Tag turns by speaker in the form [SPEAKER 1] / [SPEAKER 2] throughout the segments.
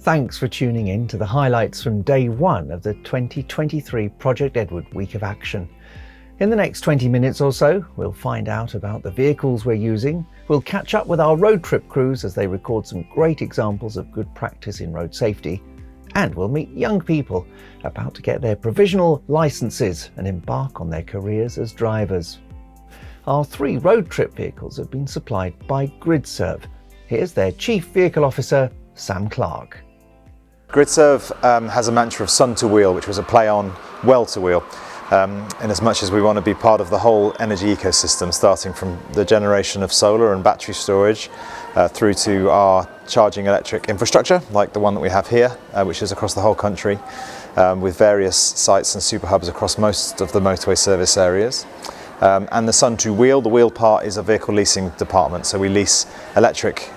[SPEAKER 1] Thanks for tuning in to the highlights from day one of the 2023 Project Edward Week of Action. In the next 20 minutes or so, we'll find out about the vehicles we're using, we'll catch up with our road trip crews as they record some great examples of good practice in road safety, and we'll meet young people about to get their provisional licences and embark on their careers as drivers. Our 3 road trip vehicles have been supplied by GridServe. Here's their Chief Vehicle Officer, Sam Clark.
[SPEAKER 2] GridServe has a mantra of sun to wheel, which was a play on well to wheel, in as much as we want to be part of the whole energy ecosystem, starting from the generation of solar and battery storage through to our charging electric infrastructure, like the one that we have here, which is across the whole country, with various sites and super hubs across most of the motorway service areas. And the sun to wheel, the wheel part is a vehicle leasing department, so we lease electric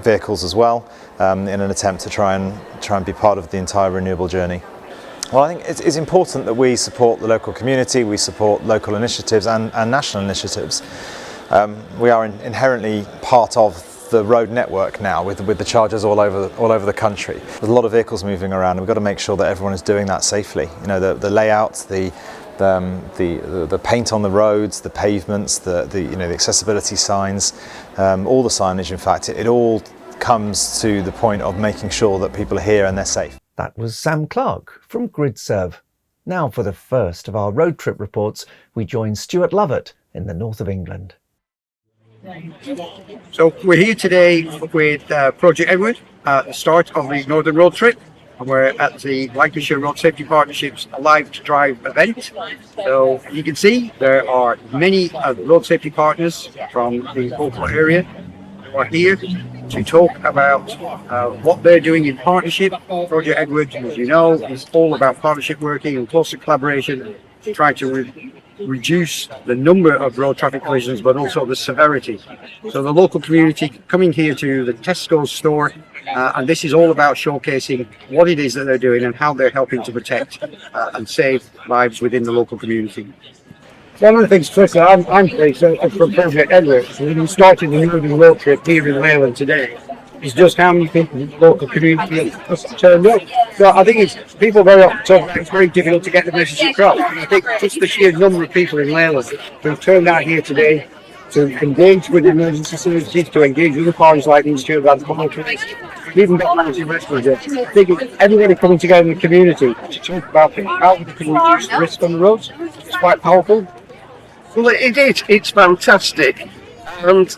[SPEAKER 2] vehicles as well, in an attempt to try and be part of the entire renewable journey. Well, I think it's important that we support the local community, we support local initiatives and national initiatives. We are inherently part of the road network now with the chargers all over the country. There's a lot of vehicles moving around, and we've got to make sure that everyone is doing that safely. You know, the layout, the paint on the roads, the pavements, the accessibility signs, all the signage. In fact, it all comes to the point of making sure that people are here and they're safe.
[SPEAKER 1] That was Sam Clark from GridServe. Now for the first of our road trip reports, we join Stuart Lovett in the north of England.
[SPEAKER 3] So we're here today with Project Edward at the start of the Northern Road Trip. And we're at the Lancashire Road Safety Partnership's Alive to Drive event. So you can see there are many road safety partners from the local area who are here to talk about what they're doing in partnership. Project Edward, as you know, is all about partnership working and closer collaboration to try to reduce the number of road traffic collisions, but also the severity. So the local community coming here to the Tesco store, and this is all about showcasing what it is that they're doing and how they're helping to protect and save lives within the local community. One of the things, firstly, I'm pleased from Project Edward, when we started the Northern Road Trip here in Leyland today, is just how many people in the local community have turned up. So I think people very often talk about it's very difficult to get the message across. And I think just the sheer number of people in Leyland who've turned out here today to engage with emergency services, to engage with the parties like these two events, even got mountain rescues. I think everybody coming together in the community to talk about how we can reduce the risk on the roads. It's quite powerful.
[SPEAKER 4] Well, it is. It's fantastic. And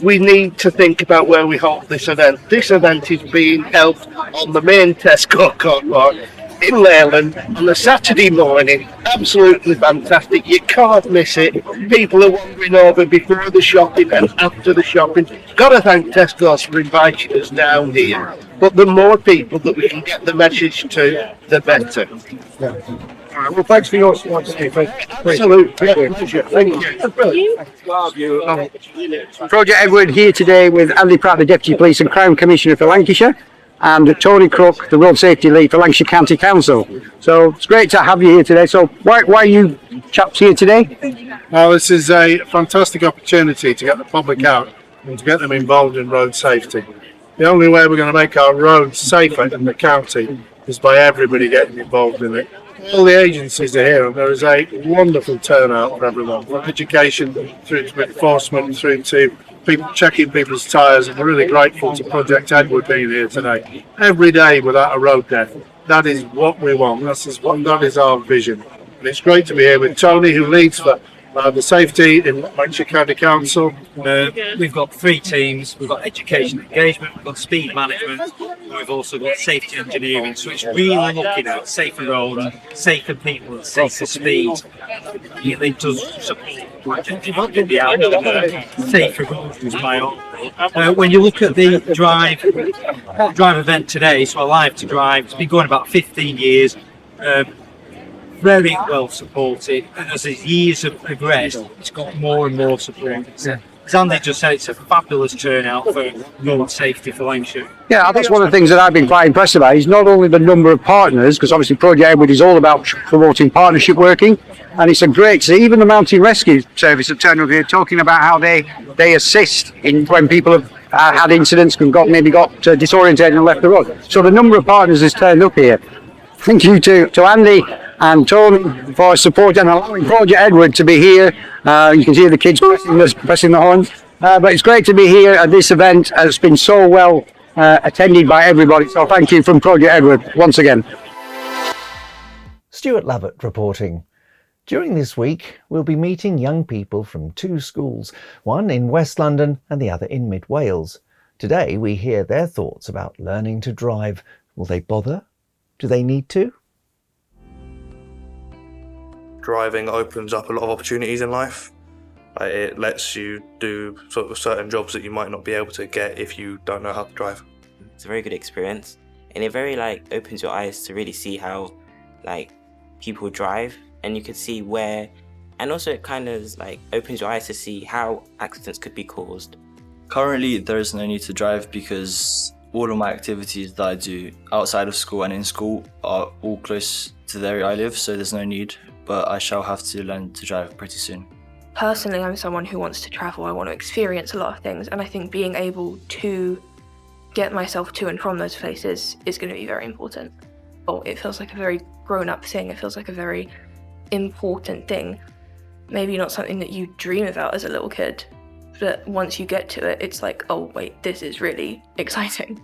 [SPEAKER 4] we need to think about where we hold this event. This event is being held on the main Tesco courtyard in Leyland on a Saturday morning. Absolutely fantastic. You can't miss it. People are wandering over before the shopping and after the shopping. Got to thank Tesco's for inviting us down here. But the more people that we can get the message to, the better.
[SPEAKER 3] Yeah. All right, well, thanks for your support today.
[SPEAKER 4] Absolutely. Pleasure. Thank you.
[SPEAKER 3] Project Edward here today with Andy Pratt, the Deputy Police and Crime Commissioner for Lancashire, and Tony Crook, the Road Safety Lead for Lancashire County Council. So it's great to have you here today. So why are you chaps here today?
[SPEAKER 5] Well, this is a fantastic opportunity to get the public out and to get them involved in road safety. The only way we're going to make our roads safer in the county is by everybody getting involved in it. All the agencies are here, and there is a wonderful turnout for everyone, from education through to enforcement, through to people checking people's tyres, and we're really grateful to Project Edward being here today. Every day without a road death, that is what we want, that is our vision. And it's great to be here with Tony, who leads for the safety in Lancashire County Council.
[SPEAKER 6] We've got 3 teams. We've got education and engagement, we've got speed management, and we've also got safety engineering. So it's really looking at safer roads, safer people, and safer speed. It does support the outcome. Safer roads is my own. When you look at the drive event today, so Alive to Drive, it's been going about 15 years. Very well supported, and as the years have progressed, it's got more and more support. As Andy just said, it's a fabulous turnout for road safety for Lancashire.
[SPEAKER 3] Yeah, that's one of the things that I've been quite impressed about is not only the number of partners, because obviously Project Edward is all about promoting partnership working, and it's a great to see even the Mountain Rescue Service have turned up here talking about how they assist in when people have had incidents and maybe got disorientated and left the road. So the number of partners has turned up here. Thank you to Andy and Tony for supporting and allowing Project Edward to be here. You can hear the kids pressing the horns. But it's great to be here at this event. It's been so well attended by everybody. So thank you from Project Edward once again.
[SPEAKER 1] Stuart Lovett reporting. During this week, we'll be meeting young people from two schools, one in West London and the other in Mid Wales. Today we hear their thoughts about learning to drive. Will they bother? Do they need to?
[SPEAKER 7] Driving opens up a lot of opportunities in life. It lets you do sort of certain jobs that you might not be able to get if you don't know how to drive.
[SPEAKER 8] It's a very good experience, and it very opens your eyes to really see how people drive, and you can see where, and also it kind of opens your eyes to see how accidents could be caused.
[SPEAKER 9] Currently there is no need to drive because all of my activities that I do outside of school and in school are all close to the area I live, so there's no need, but I shall have to learn to drive pretty soon.
[SPEAKER 10] Personally, I'm someone who wants to travel. I want to experience a lot of things, and I think being able to get myself to and from those places is going to be very important. It feels like a very grown-up thing. It feels like a very important thing. Maybe not something that you dream about as a little kid, but once you get to it, it's like, oh wait, this is really exciting.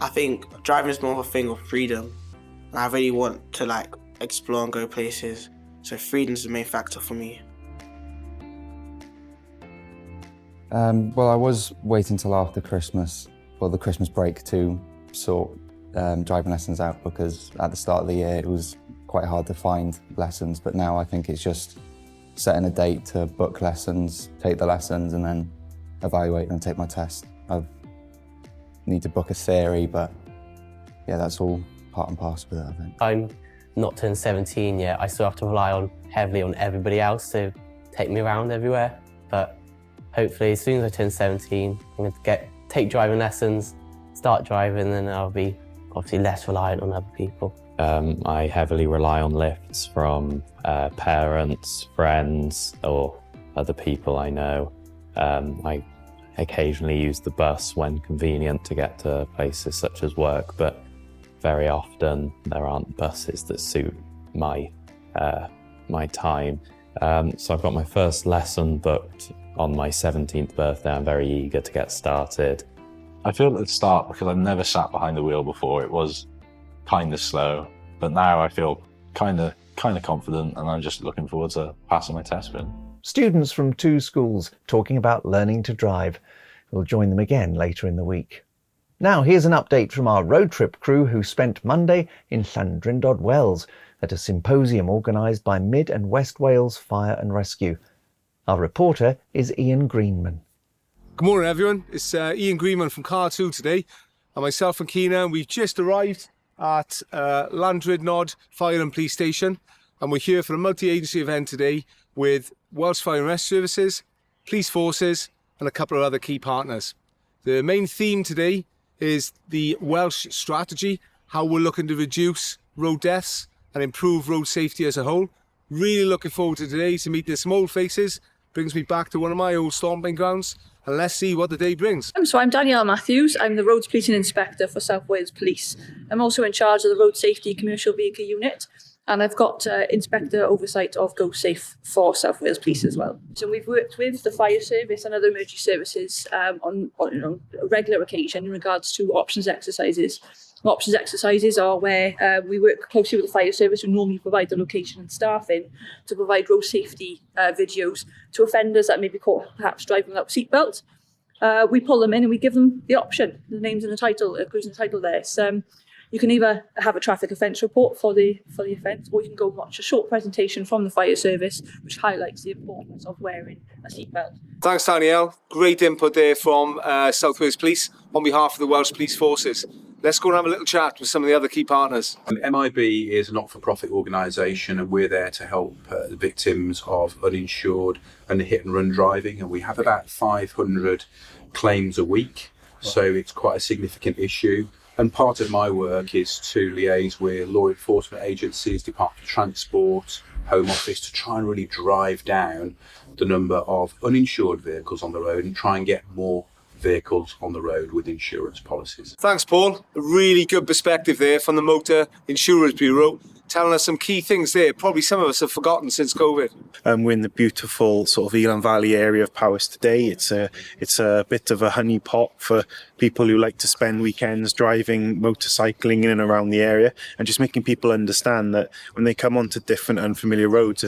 [SPEAKER 11] I think driving is more of a thing of freedom. I really want to explore and go places, so freedom is the main factor for me.
[SPEAKER 12] Well, I was waiting till after Christmas, the Christmas break, to sort driving lessons out, because at the start of the year it was quite hard to find lessons, but now I think it's just setting a date to book lessons, take the lessons, and then evaluate and take my test. I need to book a theory, but yeah, that's all part and parcel with it, I think.
[SPEAKER 13] I'm not turned 17 yet. I still have to rely heavily on everybody else to take me around everywhere, but hopefully as soon as I turn 17, I'm going to take driving lessons, start driving, and then I'll be obviously less reliant on other people.
[SPEAKER 14] I heavily rely on lifts from parents, friends, or other people I know. I occasionally use the bus when convenient to get to places such as work, but very often there aren't buses that suit my time. So I've got my first lesson booked on my 17th birthday. I'm very eager to get started.
[SPEAKER 15] I feel at the start, because I've never sat behind the wheel before, it was kind of slow, but now I feel kind of confident, and I'm just looking forward to passing my test bin.
[SPEAKER 1] Students from two schools talking about learning to drive. We'll join them again later in the week. Now here's an update from our road trip crew who spent Monday in Llandrindod Wells at a symposium organised by Mid and West Wales Fire and Rescue. Our reporter is Ian Greenman.
[SPEAKER 16] Good morning everyone, it's Ian Greenman from Car 2 today, and myself and Keena, we've just arrived at Llandrindod Fire and Police Station, and we're here for a multi-agency event today with Welsh Fire and Rescue Services, Police Forces and a couple of other key partners. The main theme today is the Welsh strategy, how we're looking to reduce road deaths and improve road safety as a whole. Really looking forward to today to meet the small faces. Brings me back to one of my old stomping grounds, and let's see what the day brings.
[SPEAKER 17] So I'm Danielle Matthews. I'm the Roads Policing Inspector for South Wales Police. I'm also in charge of the Road Safety Commercial Vehicle Unit, and I've got Inspector oversight of Go Safe for South Wales Police as well. So we've worked with the fire service and other emergency services on a regular occasion in regards to options exercises. Options exercises are where we work closely with the fire service, who normally provide the location and staffing, to provide road safety videos to offenders that may be caught perhaps driving without seatbelt. We pull them in and we give them the option. The name's in the title, including the title there. So you can either have a traffic offence report for the offence, or you can go watch a short presentation from the fire service which highlights the importance of wearing a seatbelt.
[SPEAKER 16] Thanks Danielle, great input there from South Wales Police on behalf of the Welsh Police Forces. Let's go and have a little chat with some of the other key partners.
[SPEAKER 18] MIB is a not-for-profit organisation, and we're there to help the victims of uninsured and hit and run driving, and we have about 500 claims a week, so it's quite a significant issue. And part of my work is to liaise with law enforcement agencies, Department of Transport, Home Office, to try and really drive down the number of uninsured vehicles on the road and try and get more vehicles on the road with insurance policies.
[SPEAKER 16] Thanks, Paul. A really good perspective there from the Motor Insurance Bureau, telling us some key things there. Probably some of us have forgotten since COVID.
[SPEAKER 19] We're in the beautiful sort of Elan Valley area of Powys today. It's a bit of a honeypot for people who like to spend weekends driving, motorcycling in and around the area, and just making people understand that when they come onto different unfamiliar roads,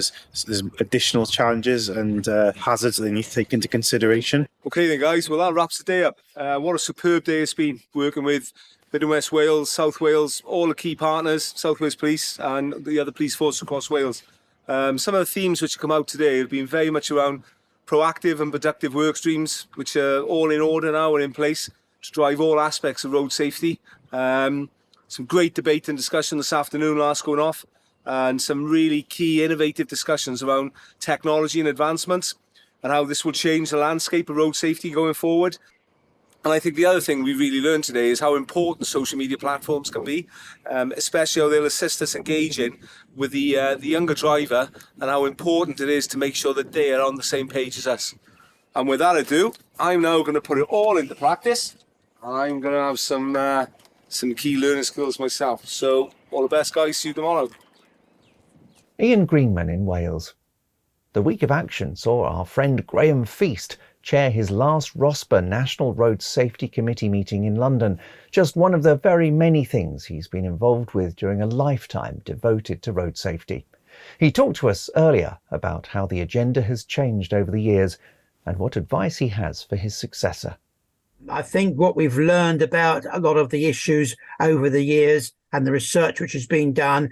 [SPEAKER 19] there's additional challenges and hazards that they need to take into consideration.
[SPEAKER 16] Okay then, guys. Well, that wraps the day up. What a superb day it's been working with Mid and West Wales, South Wales, all the key partners, South Wales Police and the other police forces across Wales. Some of the themes which have come out today have been very much around proactive and productive work streams, which are all in order now and in place to drive all aspects of road safety. Some great debate and discussion this afternoon, last going off, and some really key innovative discussions around technology and advancements and how this will change the landscape of road safety going forward. And I think the other thing we really learned today is how important social media platforms can be, especially how they'll assist us engaging with the younger driver and how important it is to make sure that they are on the same page as us. And with that ado, I'm now going to put it all into practice and I'm going to have some key learning skills myself. So all the best, guys. See you tomorrow.
[SPEAKER 1] Ian Greenman in Wales. The week of action saw our friend Graham Feast chair his last ROSPA National Road Safety Committee meeting in London, just one of the very many things he's been involved with during a lifetime devoted to road safety. He talked to us earlier about how the agenda has changed over the years and what advice he has for his successor.
[SPEAKER 20] I think what we've learned about a lot of the issues over the years and the research which has been done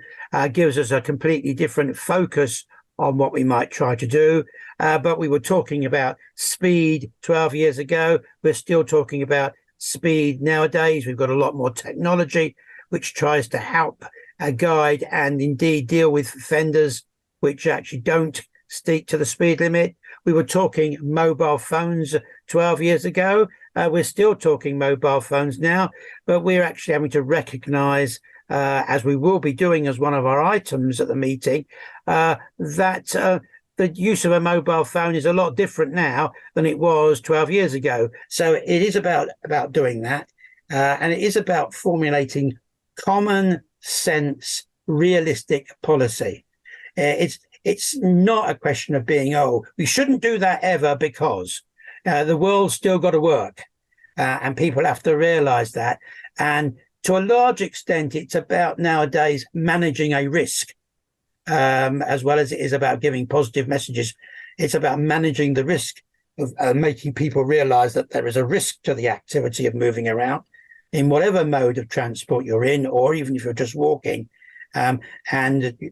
[SPEAKER 20] gives us a completely different focus on what we might try to do. But we were talking about speed 12 years ago. We're still talking about speed nowadays. We've got a lot more technology which tries to help guide and indeed deal with offenders which actually don't stick to the speed limit. We were talking mobile phones 12 years ago. We're still talking mobile phones now, but we're actually having to recognise, as we will be doing as one of our items at the meeting, that the use of a mobile phone is a lot different now than it was 12 years ago. So it is about doing that. And it is about formulating common sense, realistic policy. It's not a question of being, we shouldn't do that ever because the world's still got to work. And people have to realise that. And to a large extent, it's about nowadays managing a risk. As well as it is about giving positive messages. It's about managing the risk of making people realise that there is a risk to the activity of moving around in whatever mode of transport you're in, or even if you're just walking, and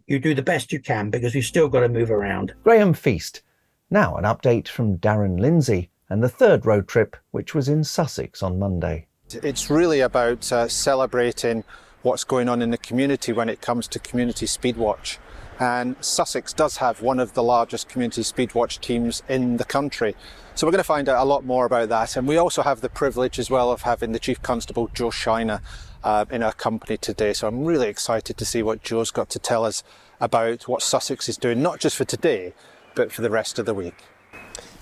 [SPEAKER 20] you do the best you can because you've still got to move around.
[SPEAKER 1] Graham Feast. Now an update from Darren Lindsay and the third road trip, which was in Sussex on Monday.
[SPEAKER 21] It's really about celebrating what's going on in the community when it comes to Community Speedwatch. And Sussex does have one of the largest community speedwatch teams in the country. So we're going to find out a lot more about that. And we also have the privilege as well of having the Chief Constable, Joe Shiner, in our company today. So I'm really excited to see what Joe's got to tell us about what Sussex is doing, not just for today, but for the rest of the week.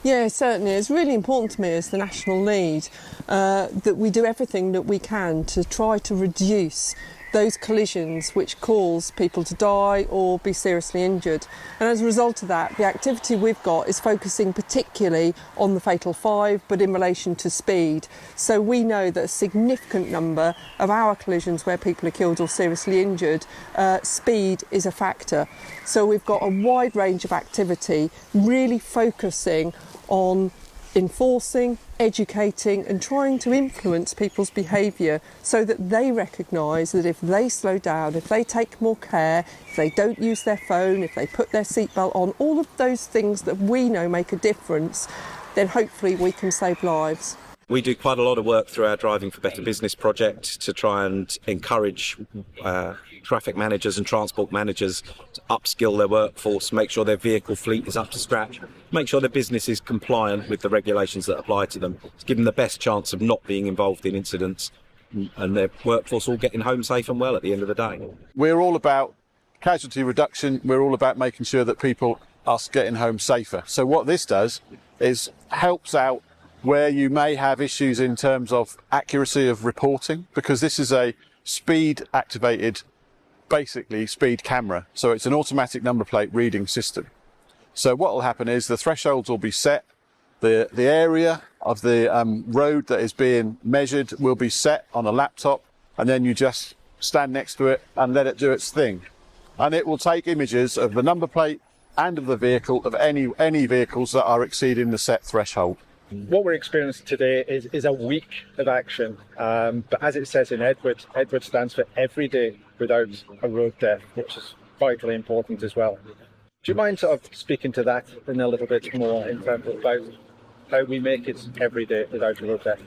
[SPEAKER 22] Yeah, certainly. It's really important to me as the national lead that we do everything that we can to try to reduce those collisions which cause people to die or be seriously injured. And as a result of that, the activity we've got is focusing particularly on the Fatal Five, but in relation to speed. So we know that a significant number of our collisions where people are killed or seriously injured, speed is a factor. So we've got a wide range of activity really focusing on enforcing, educating and trying to influence people's behaviour so that they recognise that if they slow down, if they take more care, if they don't use their phone, if they put their seatbelt on, all of those things that we know make a difference, then hopefully we can save lives.
[SPEAKER 23] We do quite a lot of work through our Driving for Better Business project to try and encourage traffic managers and transport managers to upskill their workforce, make sure their vehicle fleet is up to scratch, make sure their business is compliant with the regulations that apply to them, to give them the best chance of not being involved in incidents and their workforce all getting home safe and well at the end of the day.
[SPEAKER 5] We're all about casualty reduction. We're all about making sure that people are getting home safer. So what this does is helps out
[SPEAKER 2] where you may have issues in terms of accuracy of reporting, because this is a speed activated, basically speed camera. So it's an automatic number plate reading system. So what will happen is the thresholds will be set, the area of the road that is being measured will be set on a laptop, and then you just stand next to it and let it do its thing. And it will take images of the number plate and of the vehicle, of any vehicles that are exceeding the set threshold.
[SPEAKER 4] What we're experiencing today is a week of action, but as it says in Edward, Edward stands for every day without a road death, which is vitally important as well. Do you mind sort of speaking to that in a little bit more in terms of about how we make it every day without a road death?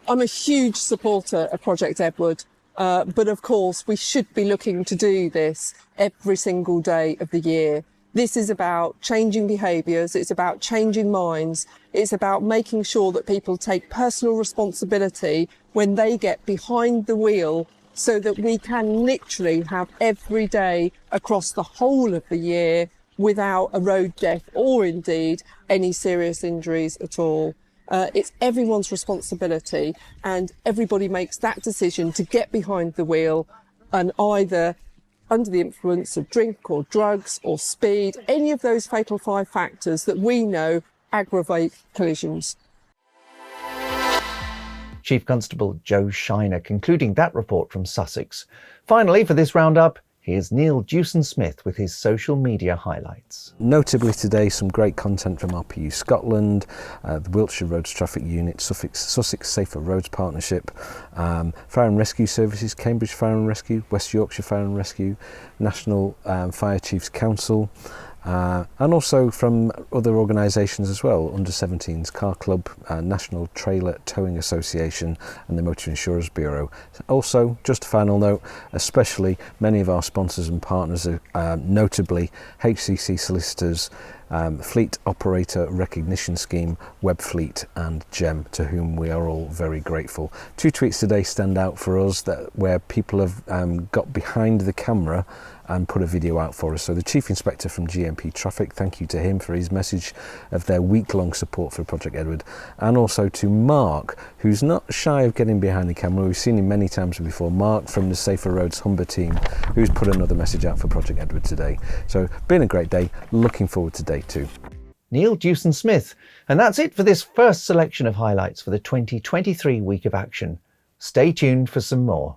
[SPEAKER 22] I'm a huge supporter of Project Edward, but of course we should be looking to do this every single day of the year. This is about changing behaviours, it's about changing minds, it's about making sure that people take personal responsibility when they get behind the wheel, so that we can literally have every day across the whole of the year without a road death or indeed any serious injuries at all. It's everyone's responsibility, and everybody makes that decision to get behind the wheel and either under the influence of drink or drugs or speed, any of those fatal 5 factors that we know aggravate collisions.
[SPEAKER 1] Chief Constable Joe Shiner concluding that report from Sussex. Finally, for this roundup, here's Neil Dewson-Smith with his social media highlights.
[SPEAKER 6] Notably today, some great content from RPU Scotland, the Wiltshire Roads Traffic Unit, Sussex Safer Roads Partnership, Fire and Rescue Services, Cambridge Fire and Rescue, West Yorkshire Fire and Rescue, National Fire Chiefs Council, and also from other organisations as well, Under 17s Car Club, National Trailer Towing Association and the Motor Insurers Bureau. Also, just a final note, especially many of our sponsors and partners, notably HCC Solicitors, Fleet Operator Recognition Scheme, Webfleet and GEM, to whom we are all very grateful. 2 tweets today stand out for us where people have got behind the camera and put a video out for us. So the Chief Inspector from GMP Traffic, thank you to him for his message of their week-long support for Project Edward, and also to Mark, who's not shy of getting behind the camera. We've seen him many times before. Mark from the Safer Roads Humber team, who's put another message out for Project Edward today. So been a great day, looking forward to day 2.
[SPEAKER 1] Neil Dewson-Smith. And that's it for this first selection of highlights for the 2023 Week of Action. Stay tuned for some more.